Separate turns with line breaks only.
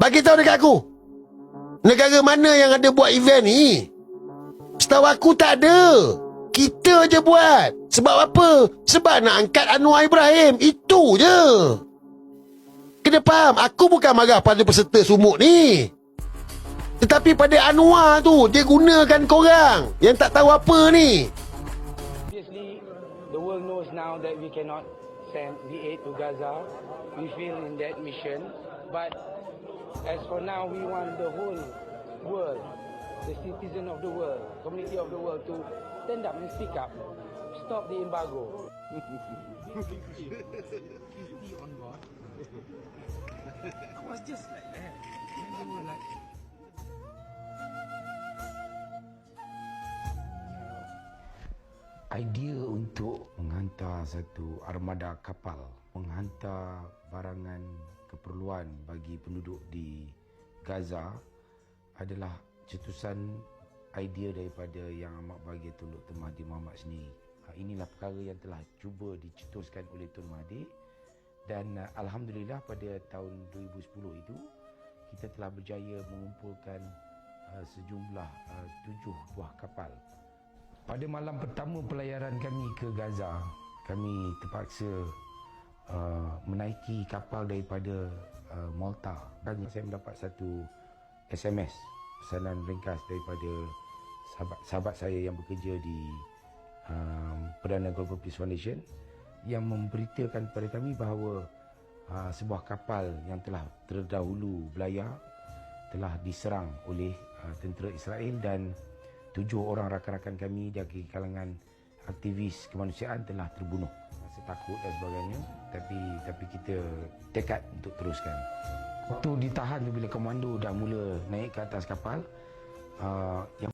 Bagi tahu dekat aku, negara mana yang ada buat event ni? Setahu aku tak ada. Kita je buat. Sebab apa? Sebab nak angkat Anwar Ibrahim. Itu je. Kena faham, aku bukan marah pada peserta sumuk ni, tetapi pada Anwar tu, dia gunakan korang yang tak tahu apa ni.
Obviously, the world knows now that we cannot send the aid to Gaza. We failed in that mission. But as for now, we want the whole world, the citizen of the world, community of the world to stand up and speak up. Stop the embargo.
On board. I was just like that. And they were like,
idea untuk menghantar satu armada kapal, menghantar barangan keperluan bagi penduduk di Gaza adalah cetusan idea daripada Yang Amat Bahagia Tun Dr. Mahathir Mohamad sendiri. Inilah perkara yang telah cuba dicetuskan oleh Tun Mahathir, dan alhamdulillah pada tahun 2010 itu kita telah berjaya mengumpulkan sejumlah 7 buah kapal. Pada malam pertama pelayaran kami ke Gaza, kami terpaksa menaiki kapal daripada Malta. Saya mendapat satu SMS, pesanan ringkas daripada sahabat saya yang bekerja di Perdana Global Peace Foundation, yang memberitakan kepada kami bahawa sebuah kapal yang telah terdahulu belayar telah diserang oleh tentera Israel, dan 7 orang rakan-rakan kami dari kalangan aktivis kemanusiaan telah terbunuh. Rasa takut dan sebagainya, tapi kita tekad untuk teruskan. Waktu ditahan tu, bila komando dah mula naik ke atas kapal, yang